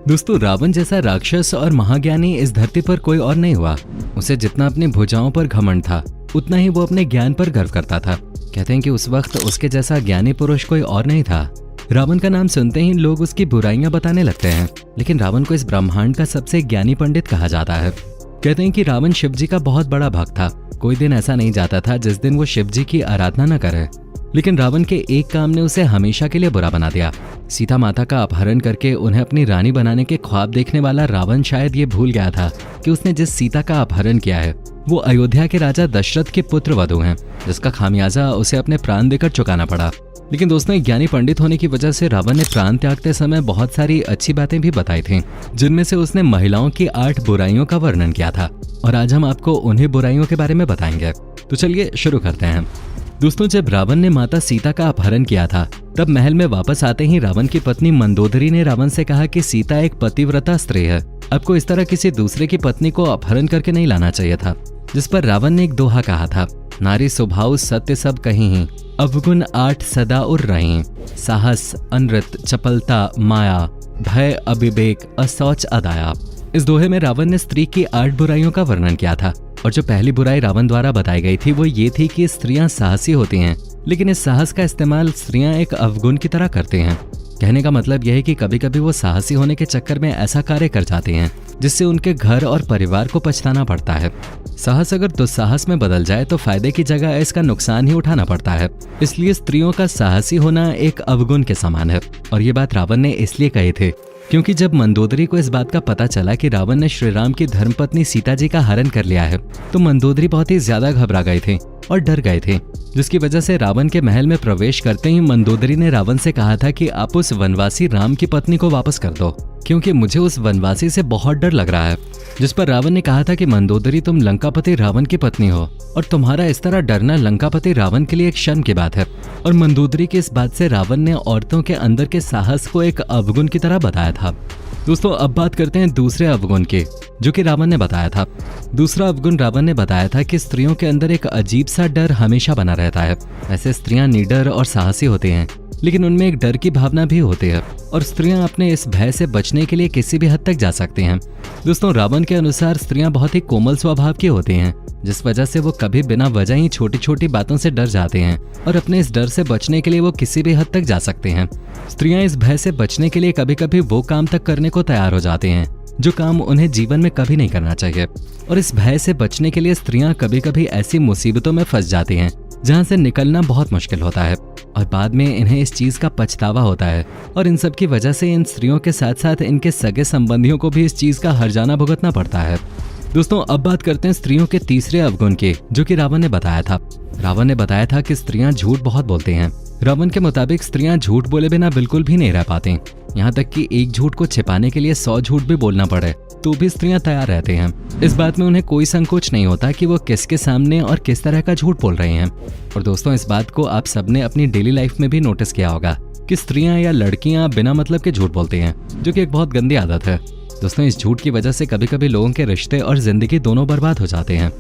दोस्तों, रावण जैसा राक्षस और महाज्ञानी इस धरती पर कोई और नहीं हुआ। उसे जितना अपनी भुजाओं पर घमंड था, उतना ही वो अपने ज्ञान पर गर्व करता था। कहते हैं कि उस वक्त उसके जैसा ज्ञानी पुरुष कोई और नहीं था। रावण का नाम सुनते ही लोग उसकी बुराइयां बताने लगते हैं, लेकिन रावण को इस ब्रह्मांड का सबसे ज्ञानी पंडित कहा जाता है। कहते हैं कि रावण शिव जी का बहुत बड़ा भक्त था। कोई दिन ऐसा नहीं जाता था जिस दिन वो शिव जी की आराधना न करे। लेकिन रावण के एक काम ने उसे हमेशा के लिए बुरा बना दिया। सीता माता का अपहरण करके उन्हें अपनी रानी बनाने के ख्वाब देखने वाला रावण शायद ये भूल गया था कि उसने जिस सीता का अपहरण किया है वो अयोध्या के राजा दशरथ के पुत्र वधू हैं, जिसका खामियाजा उसे अपने प्राण देकर चुकाना पड़ा। लेकिन दोस्तों, एक ज्ञानी पंडित होने की वजह से रावण ने प्राण त्यागते समय बहुत सारी अच्छी बातें भी बताई थी, जिनमें से उसने महिलाओं की 8 बुराइयों का वर्णन किया था। और आज हम आपको उन्हीं बुराइयों के बारे में बताएंगे। तो चलिए शुरू करते हैं। दोस्तों, जब रावण ने माता सीता का अपहरण किया था, तब महल में वापस आते ही रावण की पत्नी मंदोदरी ने रावण से कहा कि सीता एक पतिव्रता स्त्री है, आपको इस तरह किसी दूसरे की पत्नी को अपहरण करके नहीं लाना चाहिए था। जिस पर रावण ने एक दोहा कहा था, नारी स्वभाव सत्य सब कहीं ही, अवगुण 8 सदा उर रही, साहस अनृत चपलता माया, भय अविवेक असौच अदाया। इस दोहे में रावण ने स्त्री की 8 बुराइयों का वर्णन किया था। और जो पहली बुराई रावण द्वारा बताई गई थी वो ये थी कि स्त्रियां साहसी होती हैं, लेकिन इस साहस का इस्तेमाल स्त्रियां एक अवगुण की तरह करती हैं। कहने का मतलब यह है कि कभी कभी वो साहसी होने के चक्कर में ऐसा कार्य कर जाती हैं जिससे उनके घर और परिवार को पछताना पड़ता है। साहस अगर दुस्साहस में बदल जाए तो फायदे की जगह इसका नुकसान ही उठाना पड़ता है। इसलिए स्त्रियों का साहसी होना एक अवगुण के समान है। और ये बात रावण ने इसलिए कही थी क्योंकि जब मंदोदरी को इस बात का पता चला कि रावण ने श्री राम की धर्मपत्नी सीता जी का हरण कर लिया है, तो मंदोदरी बहुत ही ज्यादा घबरा गए थे और डर गए थे, जिसकी वजह से रावण के महल में प्रवेश करते ही मंदोदरी ने रावण से कहा था कि आप उस वनवासी राम की पत्नी को वापस कर दो, क्योंकि मुझे उस वनवासी से बहुत डर लग रहा है। जिस पर रावण ने कहा था कि मंदोदरी, तुम लंकापति रावण की पत्नी हो और तुम्हारा इस तरह डरना लंकापति रावण के लिए एक शर्म की बात है। और मंदोदरी की इस बात से रावण ने औरतों के अंदर के साहस को एक अवगुण की तरह बताया था। दोस्तों, अब बात करते हैं दूसरे अवगुण की, जो कि रावण ने बताया था। दूसरा अवगुण रावण ने बताया था कि स्त्रियों के अंदर एक अजीब सा डर हमेशा बना रहता है। वैसे स्त्रियां निडर और साहसी होती हैं, लेकिन उनमें एक डर की भावना भी होती है और स्त्रियां अपने इस भय से बचने के लिए किसी भी हद तक जा सकती हैं। दोस्तों, रावण के अनुसार स्त्रियां बहुत ही कोमल स्वभाव की होती हैं, जिस वजह से वो कभी बिना वजह ही छोटी छोटी बातों से डर जाते हैं और अपने इस डर से बचने के लिए वो किसी भी हद तक जा सकते हैं। स्त्रियां इस भय से बचने के लिए कभी कभी वो काम तक करने को तैयार हो जाते हैं जो काम उन्हें जीवन में कभी नहीं करना चाहिए। और इस भय से बचने के लिए स्त्रियां कभी कभी ऐसी मुसीबतों में फंस जाती हैं जहां से निकलना बहुत मुश्किल होता है और बाद में इन्हें इस चीज का पछतावा होता है। और इन सब की वजह से इन स्त्रियों के साथ साथ इनके सगे संबंधियों को भी इस चीज का हर्जाना भुगतना पड़ता है। दोस्तों, अब बात करते हैं स्त्रियों के तीसरे अवगुण की, जो कि रावण ने बताया था। रावण ने बताया था कि स्त्रियां झूठ बहुत बोलती हैं। रावण के मुताबिक स्त्रियां झूठ बोले बिना बिल्कुल भी नहीं रह पाती। यहाँ तक कि एक झूठ को छिपाने के लिए 100 झूठ भी बोलना पड़े तो भी स्त्रियां तैयार रहती हैं। इस बात में उन्हें कोई संकोच नहीं होता कि वो किसके सामने और किस तरह का झूठ बोल रही हैं। और दोस्तों, इस बात को आप सबने अपनी डेली लाइफ में भी नोटिस किया होगा कि स्त्रियां या लड़कियां बिना मतलब के झूठ बोलती हैं, जो कि एक बहुत गंदी आदत है। दोस्तों, इस झूठ की वजह से कभी कभी लोगों के रिश्ते और जिंदगी दोनों बर्बाद हो जाते हैं।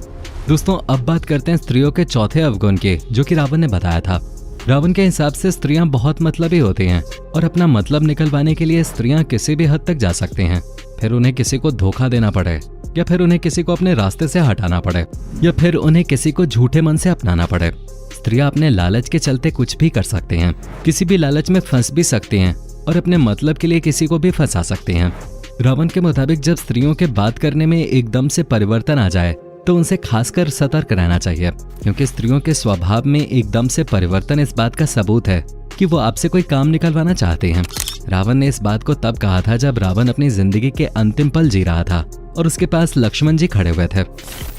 दोस्तों, अब बात करते हैं स्त्रियों के चौथे अवगुण की, जो कि रावण ने बताया था। रावण के हिसाब से स्त्रियां बहुत मतलबी होती हैं और अपना मतलब निकलवाने के लिए स्त्रियां किसी भी हद तक जा सकती हैं। फिर उन्हें किसी को धोखा देना पड़े, या फिर उन्हें किसी को अपने रास्ते से हटाना पड़े, या फिर उन्हें किसी को झूठे मन से अपनाना पड़े। स्त्रियां अपने लालच के चलते कुछ भी कर सकती हैं, किसी भी लालच में फंस भी सकती हैं और अपने मतलब के लिए किसी को भी फंसा सकती हैं। रावण के मुताबिक जब स्त्रियों के बात करने में एकदम से परिवर्तन आ जाए तो उनसे खासकर सतर्क रहना चाहिए, क्योंकि स्त्रियों के स्वभाव में एकदम से परिवर्तन इस बात का सबूत है कि वो आपसे कोई काम निकलवाना चाहते हैं। रावण ने इस बात को तब कहा था जब रावण अपनी जिंदगी के अंतिम पल जी रहा था और उसके पास लक्ष्मण जी खड़े हुए थे।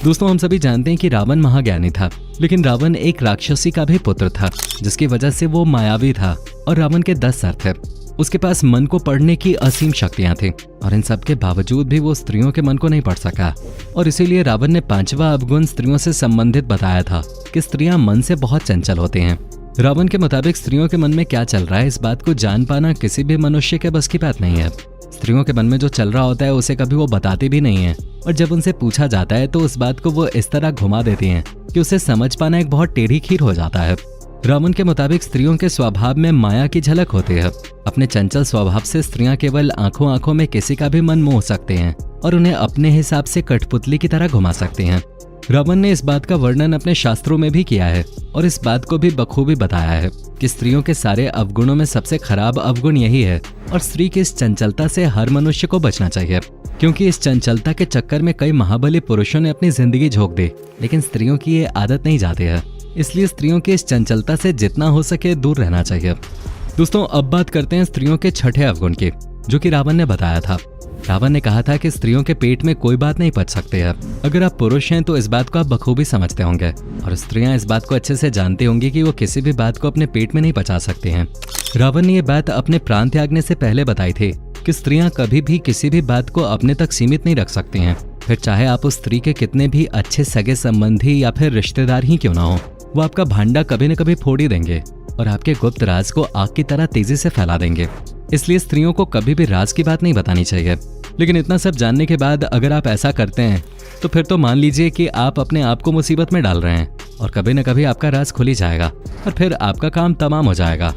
दोस्तों, हम सभी जानते हैं कि रावण महाज्ञानी था, लेकिन रावण एक राक्षसी का भी पुत्र था, जिसकी वजह से वो मायावी था और रावण के 10 सर थे। उसके पास मन को पढ़ने की असीम शक्तियां थी और इन सब के बावजूद भी वो स्त्रियों के मन को नहीं पढ़ सका। और इसीलिए रावण ने 5वां अवगुण स्त्रियों से संबंधित बताया था कि स्त्रियां मन से बहुत चंचल होती हैं। रावण के मुताबिक स्त्रियों के मन में क्या चल रहा है इस बात को जान पाना किसी भी मनुष्य के बस की बात नहीं है। स्त्रियों के मन में जो चल रहा होता है उसे कभी वो बताती भी नहीं है, और जब उनसे पूछा जाता है तो उस बात को वो इस तरह घुमा देती हैं कि उसे समझ पाना एक बहुत टेढ़ी खीर हो जाता है। रावण के मुताबिक स्त्रियों के स्वभाव में माया की झलक होती है। अपने चंचल स्वभाव से स्त्रियां केवल आंखों आंखों में किसी का भी मन मोह सकते हैं और उन्हें अपने हिसाब से कठपुतली की तरह घुमा सकती हैं। रावण ने इस बात का वर्णन अपने शास्त्रों में भी किया है और इस बात को भी बखूबी बताया है कि स्त्रियों के सारे अवगुणों में सबसे खराब अवगुण यही है और स्त्री की इस चंचलता से हर मनुष्य को बचना चाहिए, क्योंकि इस चंचलता के चक्कर में कई महाबली पुरुषों ने अपनी जिंदगी झोंक दी, लेकिन स्त्रियों की ये आदत नहीं जाती है। इसलिए स्त्रियों की इस चंचलता से जितना हो सके दूर रहना चाहिए। दोस्तों, अब बात करते हैं स्त्रियों के छठे अवगुण की, जो कि रावण ने बताया था। रावण ने कहा था कि स्त्रियों के पेट में कोई बात नहीं पच सकती है। अगर आप पुरुष हैं तो इस बात को आप बखूबी समझते होंगे और स्त्रियां इस बात को अच्छे से जानती होंगी कि वो किसी भी बात को अपने पेट में नहीं पचा सकती हैं। रावण ने ये बात अपने प्राण त्यागने से पहले बताई थी कि स्त्रियां कभी भी किसी भी बात को अपने तक सीमित नहीं रख सकती हैं। फिर चाहे आप उस स्त्री के कितने भी अच्छे सगे संबंधी या फिर रिश्तेदार ही क्यों ना हो, वो आपका भांडा कभी न कभी फोड़ ही देंगे और आपके गुप्त राज को आग की तरह तेजी से फैला देंगे। इसलिए स्त्रियों को कभी भी राज की बात नहीं बतानी चाहिए। लेकिन इतना सब जानने के बाद अगर आप ऐसा करते हैं तो फिर तो मान लीजिए कि आप अपने आप को मुसीबत में डाल रहे हैं और कभी न कभी आपका राज खुल ही जाएगा और फिर आपका काम तमाम हो जाएगा।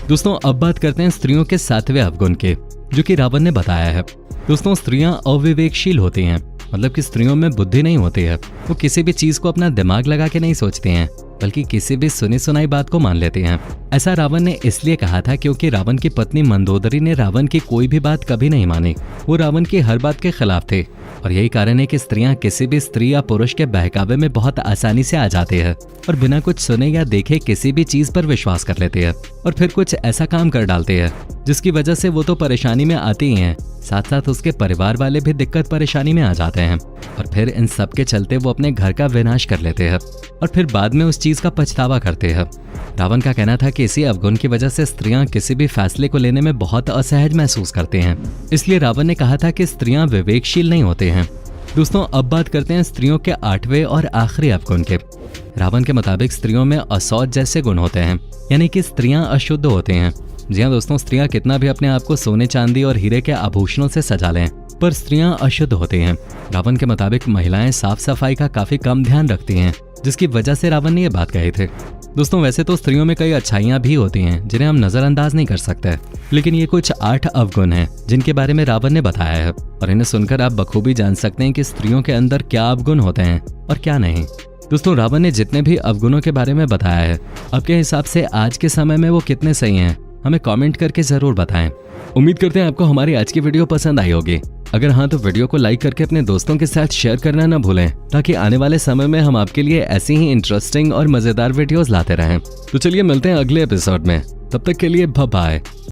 दोस्तों, अब बात करते हैं स्त्रियों के सातवें अवगुण के, जो कि रावण ने बताया है। दोस्तों, स्त्रियां अविवेकशील होती हैं, मतलब कि स्त्रियों में बुद्धि नहीं होती है। वो किसी भी चीज को अपना दिमाग लगा के नहीं सोचती हैं, बल्कि किसी भी सुनी सुनाई बात को मान लेती हैं। ऐसा रावण ने इसलिए कहा था क्योंकि रावण की पत्नी मंदोदरी ने रावण की कोई भी बात कभी नहीं मानी। वो रावण की हर बात के खिलाफ थे और यही कारण है कि स्त्रियां किसी भी स्त्री या पुरुष के बहकावे में बहुत आसानी से आ जाती है और बिना कुछ सुने या देखे किसी भी चीज पर विश्वास कर लेती है और फिर कुछ ऐसा काम कर डालती है जिसकी वजह से वो तो परेशानी में आती ही हैं, साथ साथ उसके परिवार वाले भी दिक्कत परेशानी में आ जाते हैं और फिर इन सब के चलते वो अपने घर का विनाश कर लेते हैं और फिर बाद में उस चीज का पछतावा करते हैं। रावण का कहना था कि इसी अवगुण की वजह से स्त्रियां किसी भी फैसले को लेने में बहुत असहज महसूस करते हैं। इसलिए रावण ने कहा था कि स्त्रियां विवेकशील नहीं होते हैं। दोस्तों, अब बात करते हैं स्त्रियों के आठवें और आखिरी अवगुण के। रावण के मुताबिक स्त्रियों में असौच जैसे गुण होते हैं, यानी कि स्त्रियां अशुद्ध होती हैं। जी हाँ दोस्तों, स्त्रियां कितना भी अपने आप को सोने चांदी और हीरे के आभूषणों से सजा लें, पर स्त्रियां अशुद्ध होती हैं। रावण के मुताबिक महिलाएं साफ सफाई का काफी कम ध्यान रखती हैं, जिसकी वजह से रावण ने ये बात कही थी। दोस्तों, वैसे तो स्त्रियों में कई अच्छाइयां भी होती हैं जिन्हें हम नजरअंदाज नहीं कर सकते, लेकिन ये कुछ 8 अवगुण हैं जिनके बारे में रावण ने बताया है और इन्हें सुनकर आप बखूबी जान सकते हैं कि स्त्रियों के अंदर क्या अवगुण होते हैं और क्या नहीं। दोस्तों, रावण ने जितने भी अवगुणों के बारे में बताया है, आपके हिसाब से आज के समय में वो कितने सही हैं, हमें कमेंट करके जरूर बताएं। उम्मीद करते हैं आपको हमारी आज की वीडियो पसंद आई होगी। अगर हाँ तो वीडियो को लाइक करके अपने दोस्तों के साथ शेयर करना ना भूलें, ताकि आने वाले समय में हम आपके लिए ऐसी ही इंटरेस्टिंग और मजेदार वीडियोस लाते रहें। तो चलिए मिलते हैं अगले एपिसोड में, तब तक के लिए बाय बाय।